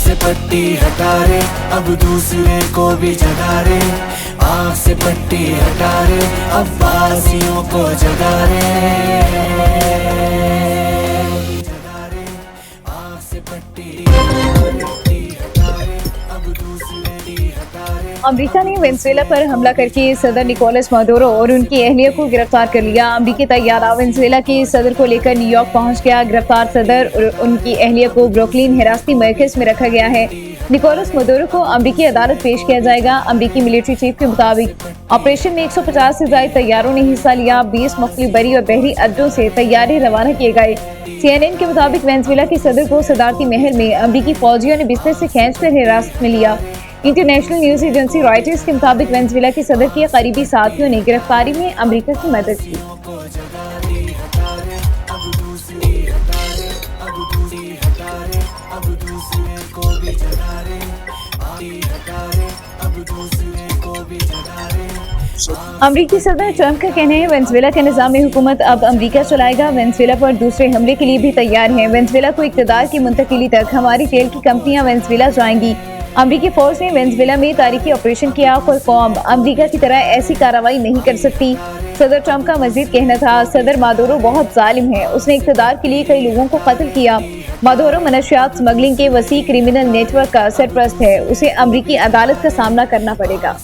से पट्टी हटा रे, अब दूसरे को भी जगा रे। आँख से पट्टी हटा रे, अब बासियों को जगा रे। आँख से पट्टी हटा रे, अब दूसरे हटा रे। अमेरिका ने वेनेजुएला पर हमला करके सदर निकोलस मादुरो और उनकी अहलिया को गिरफ्तार कर लिया। अमेरिकी तैयारा वेनेजुएला के सदर को लेकर न्यूयॉर्क पहुंच गया। गिरफ्तार सदर और उनकी अहलिया को ब्रुकलिन हिरासती मरकज में रखा गया है। निकोलस मादुरो को अमेरिकी अदालत पेश किया जाएगा। अमेरिकी मिलिट्री चीफ के मुताबिक ऑपरेशन में 150 से ज्यादा तैयारों ने हिस्सा लिया। 20 मुख्तलिफ बरी और बहरी अड्डों से तैयारी रवाना किए गए। CNN के मुताबिक वेनेजुएला के सदर को सदारती महल में अमेरिकी फौजियों ने बिस्तर से खींचकर हिरासत में लिया। इंटरनेशनल न्यूज एजेंसी रॉयटर्स के मुताबिक वेनेजुएला के सदर के करीबी साथियों ने गिरफ्तारी में अमेरिका की मदद की। अमेरिकी सदर ट्रंप का कहना है वेनेजुएला का निज़ाम हुकूमत अब अमेरिका चलाएगा। वेनेजुएला पर दूसरे हमले के लिए भी तैयार है। वेनेजुएला को इक़्तिदार की मुंतकिली तक हमारी तेल की कंपनियां वेनेजुएला जाएंगी। अमेरिकी फौज ने वेनेजुएला में तारीखी ऑपरेशन किया। कोई कौम अमेरिका की तरह ऐसी कार्रवाई नहीं कर सकती। सदर ट्रंप का मजीद कहना था, सदर मादुरो बहुत जालिम है। उसने इक़्तिदार के लिए कई लोगों को कत्ल किया। मादुरो मनशियात स्मगलिंग के वसी क्रिमिनल नेटवर्क का सरपरस्त है। उसे अमेरिकी अदालत का सामना करना पड़ेगा।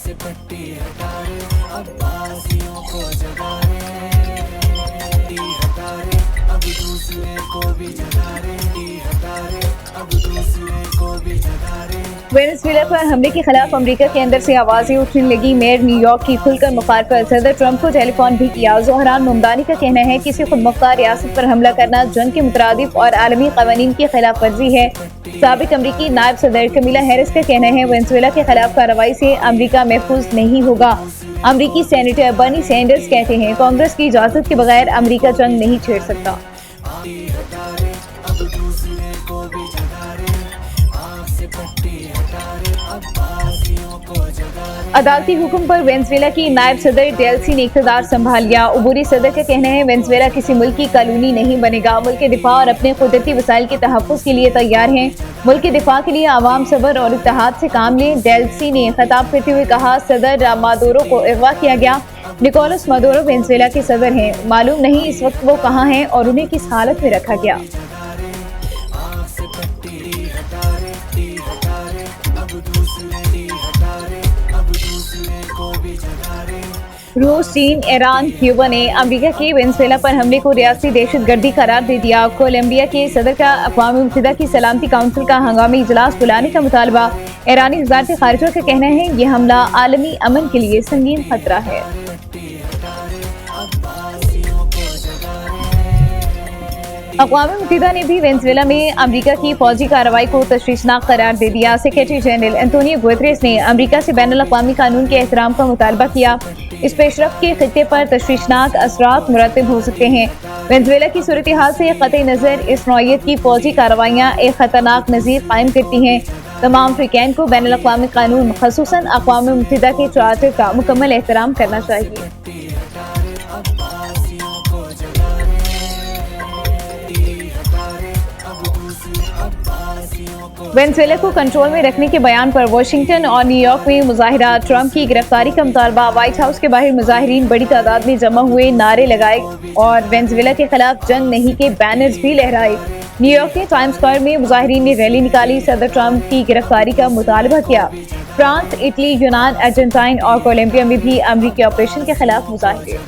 वेनेजुएला पर हमले के खिलाफ अमेरिका के अंदर से आवाजें उठने लगी। मेयर न्यूयॉर्क की खुलकर मुखालफत। सदर ट्रंप को टेलीफोन भी किया। ज़ोहरान मुमदानी का कहना है किसी खुद मुख्तार रियासत पर हमला करना जंग के मुतरादिफ और आलमी कवानीन की खिलाफ वर्जी है। साबिक अमरीकी नायब सदर कमीला हैरिस का कहना है वेनेजुएला के खिलाफ कार्रवाई से अमेरिका महफूज नहीं होगा। अमरीकी सेनेटर बर्नी सैंडर्स कहते हैं कांग्रेस की इजाजत के बगैर अमेरिका जंग नहीं छेड़ सकता। अदालती हुक्म पर वेनेजुएला की नायब सदर डेल्सी ने इक़्तिदार संभाल लिया। उबूरी सदर का कहना है वेनेजुएला किसी मुल्क की कॉलोनी नहीं बनेगा। मुल्क के दिफा और अपने कुदरती वसाइल के तहफ़्फ़ुज़ के लिए तैयार हैं। मुल्क के दिफा के लिए आवाम सब्र और इत्तेहाद से काम लें। डेल्सी ने खिताब करते हुए कहा, सदर मादुरो को अगवा किया गया। निकोलस मादुरो वेनेजुएला के सदर हैं। मालूम नहीं इस वक्त वो कहाँ हैं और उन्हें किस हालत में रखा गया। रूस, चीन, ईरान, क्यूबा ने अमेरिका के वेनेजुएला पर हमले को रियासती दहशतगर्दी करार दे दिया। कोलंबिया के सदर का अक़वाम मुत्तहिदा की सलामती काउंसिल का हंगामी इजलास बुलाने का मुतालबा। ईरानी वज़ारत ख़ारिजा का कहना है ये हमला आलमी अमन के लिए संगीन खतरा है। अक़वाम मुत्तहिदा ने भी वेनेजुएला में अमेरिका की फौजी कार्रवाई को तशवीशनाक करार दे दिया। सेक्रेटरी जनरल एंटोनियो गुतेरेस ने अमेरिका से बैनुल अक़वामी कानून के एहतराम का मुतालबा किया। इस पेशरफ्त के खित्ते पर तशवीशनाक असरात मुरतब हो सकते हैं। वेनेजुएला की सूरत हाल से क़तई नज़र इस नौइयत की फौजी कार्रवाइयाँ एक ख़तरनाक नज़ीर कायम करती हैं। तमाम अफ्रीकैन को बैनुल अक़वामी कानून ख़ुसूसन अक़वाम मुत्तहिदा के चार्टर का मुकम्मल एहतराम करना चाहिए। वेनेजुएला को कंट्रोल में रखने के बयान पर वाशिंगटन और न्यूयॉर्क में मुजाहिरा। ट्रंप की गिरफ्तारी का मुतालबा। व्हाइट हाउस के बाहर मुजाहिरीन बड़ी तादाद में जमा हुए, नारे लगाए और वेनेजुएला के खिलाफ जंग नहीं के बैनर्स भी लहराए। न्यूयॉर्क के टाइम्स स्क्वायर में मुजाहिरीन ने रैली निकाली। सदर ट्रंप की गिरफ्तारी का मुतालबा किया। फ्रांस, इटली, यूनान, अर्जेंटाइन और कोलंबिया में भी अमरीकी ऑपरेशन के खिलाफ मुजाहिरे।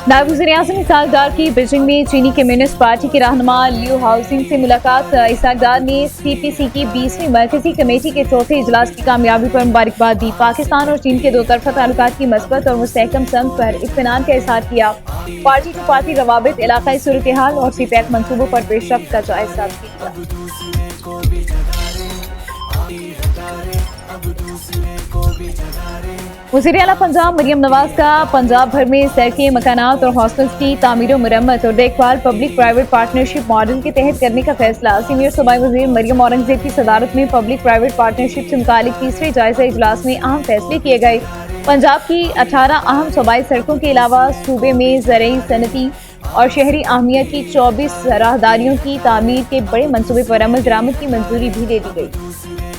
नायब वज़ीर-ए-आज़म इसहाक डार की बीजिंग में चीनी कम्युनिस्ट पार्टी के रहनुमा लियू हाउसिंग से मुलाकात। इसहाक डार ने CPC की 20वीं मरकजी कमेटी के चौथे इजलास की कामयाबी पर मुबारकबाद दी। पाकिस्तान और चीन के दो तरफा ताल्लुकात की मस्बत और मुस्तहकम समत पर इत्मीनान का इज़हार किया। पार्टी टू पार्टी रवाबित, इलाकाई सूरत हाल और CPEC मंसूबों पर पेशरफ्त का जायजा किया। वज़ीर आला पंजाब मरियम नवाज का पंजाब भर में सड़कें, मकानात और हॉस्टल्स की तामीर मुरम्मत और देखभाल पब्लिक प्राइवेट पार्टनरशिप मॉडल के तहत करने का फैसला। सीनियर सूबाई वज़ीर मरियम औरंगज़ेब की सदारत में पब्लिक प्राइवेट पार्टनरशिप से मुतालिक तीसरे जायजा इजलास में अहम फैसले किए गए। पंजाब की 18 अहम सूबाई सड़कों के अलावा सूबे में ज़रई, सनती और शहरी अहमियत की 24 राहदारियों की तामीर के बड़े मंसूबे पर अमल दरामद की मंजूरी भी दे दी गई।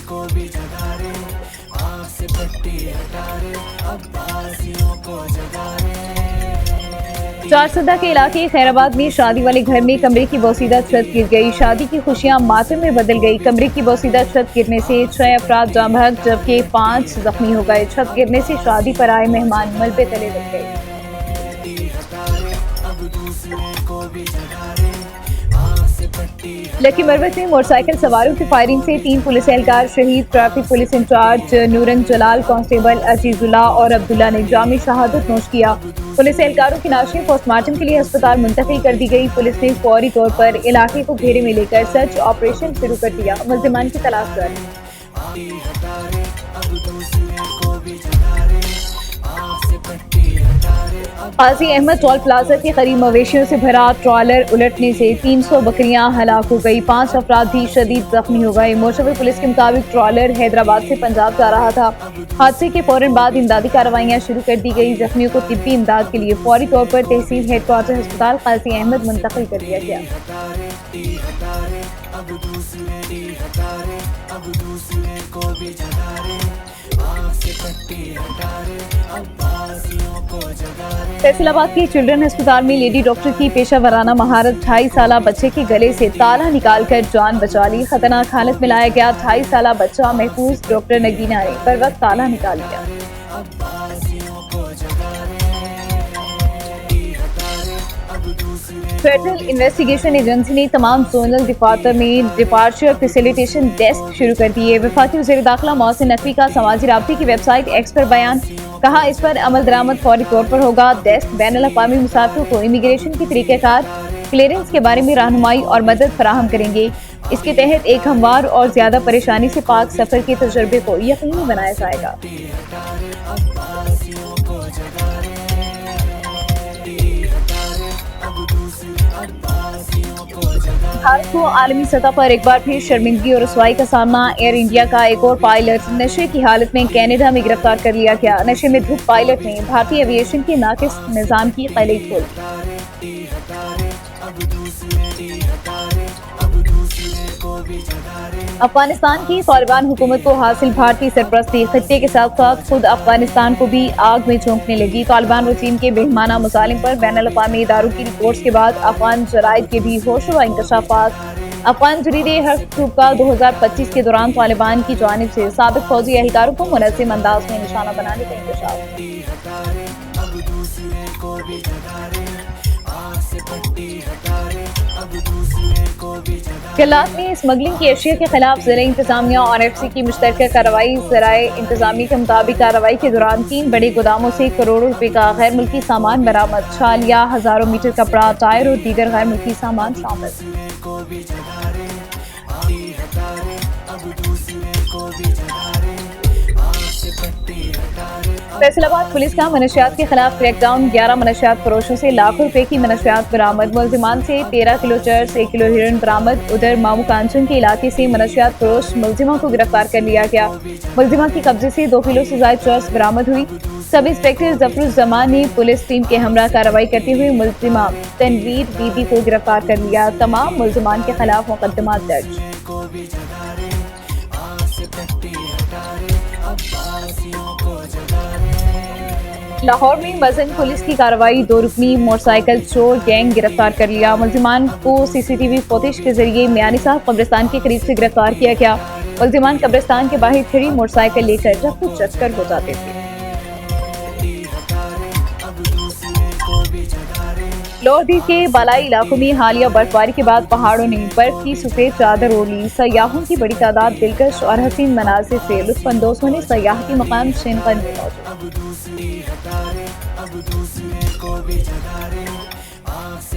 को भी जगा रहे, आँख से पट्टी हटा रहे, अब्बासियों को जगा रहे। चारसदा के इलाके खैराबाद में शादी वाले घर में कमरे की बोसीदा छत गिर गई। शादी की खुशियां मातम में बदल गई। कमरे की बोसीदा छत गिरने से 6 अफराद जाँ बहक जबकि 5 जख्मी हो गए। छत गिरने से शादी पर आए मेहमान मलबे तले दब गए। लकी मरवत में मोटरसाइकिल सवारों की फायरिंग से 3 पुलिस एहलकार शहीद। ट्रैफिक पुलिस इंचार्ज नूरन जलाल, कांस्टेबल अजीजुल्ला और अब्दुल्ला ने जामी शहादत नोश किया। पुलिस एहलकारों की लाशें पोस्टमार्टम के लिए अस्पताल मुंतकिल कर दी गई। पुलिस ने फौरी तौर पर इलाके को घेरे में लेकर सर्च ऑपरेशन शुरू कर दिया। मुल्जिमान की तलाश जारी। काजी अहमद टोल प्लाजा के करीब मवेशियों से भरा ट्रॉलर उलटने से 300 बकरियां हलाक हो गई। 5 अफराद भी शदीद जख्मी हो गए। मोशवर पुलिस के मुताबिक ट्रॉलर हैदराबाद से पंजाब जा रहा था। हादसे के फौरन बाद इमदादी कार्रवाइयां शुरू कर दी गई। जख्मियों को तिब्बी इमदाद के लिए फौरी तौर पर तहसील हेडक्वार्टर अस्पताल काजी अहमद मुंतकिल कर दिया गया। फैसलाबाद के चिल्ड्रन अस्पताल में लेडी डॉक्टर की पेशा वराना महारत 2.5 साला बच्चे के गले से ताला निकालकर जान बचा ली। खतरनाक हालत में लाया गया 2.5 साला बच्चा महफूज। डॉक्टर नगीना ने बर वक्त ताला निकाल लिया। फेडरल इन्वेस्टिगेशन एजेंसी ने तमाम जोनल दफातर में डिपार्चर फैसिलिटेशन डेस्क शुरू कर दिए। वफाकी वज़ीर दाखिला मोहसिन नकवी का समाजी राब्ते की वेबसाइट एक्स पर बयान। कहा, इस पर अमल दरामद फौरी तौर पर होगा। डेस्क बैनुल अक़वामी मुसाफिरों को इमिग्रेशन की तरीक़ेकार, क्लियरेंस के बारे में रहनुमाई और मदद फराहम करेंगे। इसके तहत एक हमवार और ज़्यादा परेशानी से पाक सफ़र के तजुर्बे को यकीनी बनाया जाएगा। भारत को आलमी सतह पर एक बार फिर शर्मिंदगी और रसवाई का सामना। एयर इंडिया का एक और पायलट नशे की हालत में कनाडा में गिरफ्तार कर लिया गया। नशे में धुत पायलट ने भारतीय एविएशन के नाकिस निज़ाम की कलीद खोल दी। अफगानिस्तान की तालिबान हुकूमत को हासिल भारतीय सरपरस्ती खत्ते के साथ साथ खुद अफगानिस्तान को भी आग में झोंकने लगी। तालिबान वजीम के बेहमाना मुसालिम पर बैनुल अक़वामी इदारों की रिपोर्ट्स के बाद अफगान जराइद के भी होशरुबा इंकशाफात। अफगान जरीदे हक़ का 2025 के दौरान तालिबान की जानिब से साबिक फौजी एहलकारों को मुनज़्ज़म अंदाज में निशाना बनाने का इंकशाफ। गलात में स्मगलिंग की अशिया के खिलाफ ज़िला इंतजामिया और एफसी की मुश्तरका कार्रवाई। ज़राए इंतजामी के मुताबिक कार्रवाई के दौरान 3 बड़े गोदामों से करोड़ों रुपए का गैर मुल्की सामान बरामद। छालिया, हजारों मीटर कपड़ा, टायर और दीगर गैर मुल्की सामान शामिल। फैसलाबाद पुलिस का मनशियात के खिलाफ क्रैकडाउन। 11 मनशियात फरोशों से लाखों रुपए की मनशियात बरामद। मुलजिमान से 13 किलो चर्स, 1 किलो हेरोइन बरामद। उधर मामू कांचन के इलाके से मनशियात फरोश मुलजिमा को गिरफ्तार कर लिया गया। मुलजिमा के कब्जे से 2 किलो से ज्यादा चर्स बरामद हुई। सब इंस्पेक्टर जफरुज़्ज़मान ने पुलिस टीम के हमरा कार्रवाई करते हुए मुलजिमा तनवीर बीबी को गिरफ्तार कर लिया। तमाम मुलजिमान के खिलाफ मुकदमा दर्ज। लाहौर में मजन पुलिस की कार्रवाई। 2 रुकनी मोटरसाइकिल चोर गैंग गिरफ्तार कर लिया। मुलजिमान को सीसीटीवी फुटेज के जरिए मियानी साहब कब्रिस्तान के करीब से गिरफ्तार किया गया। मुलजिमान कब्रिस्तान के बाहर खड़ी मोटरसाइकिल लेकर रफ्त चक्कर हो जाते थे। लोहदी के बालाई इलाकों में हालिया बर्फबारी के बाद पहाड़ों ने बर्फ की सफेद चादर ओढ़ ली। सयाहों की बड़ी तादाद दिलकश और हसीन मनाजिर से लुत्फानंदोज होने सयाहती मकाम शेनगंज में मौजूद।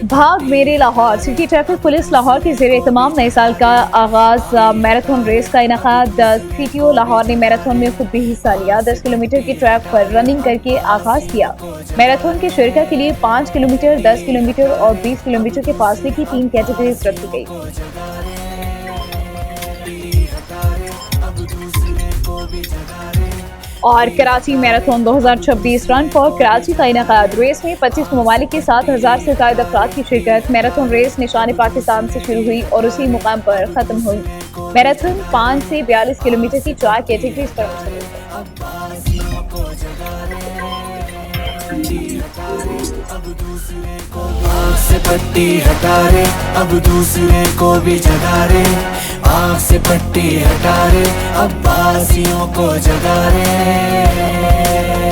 भाग मेरे Lahore. City traffic police Lahore के ज़ेरे एहतमाम नए साल का आगाज मैराथन रेस का इनकाद। सीटीओ लाहौर ने मैराथन में खुद भी हिस्सा लिया। 10 किलोमीटर के ट्रैक पर रनिंग करके आगाज किया। मैराथन के शुरका के लिए 5 किलोमीटर, 10 किलोमीटर और 20 किलोमीटर के फासले की 3 कैटेगरीज रखी गई। اور Karachi marathon 2026 run for Karachi کا انعقاد۔ ریس میں 25 ممالک کے 7,000 سے زائد افراد کی شرکت۔ میراتھن ریس نشان پاکستان سے شروع ہوئی اور اسی مقام پر ختم ہوئی۔ میراتھن 5 سے 42 کلومیٹر کی 4 کیٹیگریز پر مشتمل ہے۔ عباسیوں کو جگا رے، آنکھ سے پٹی ہٹا رے، اب دوسرے کو بھی جگا رے، آنکھ سے پٹی ہٹا رے، عباسیوں کو جگا رے۔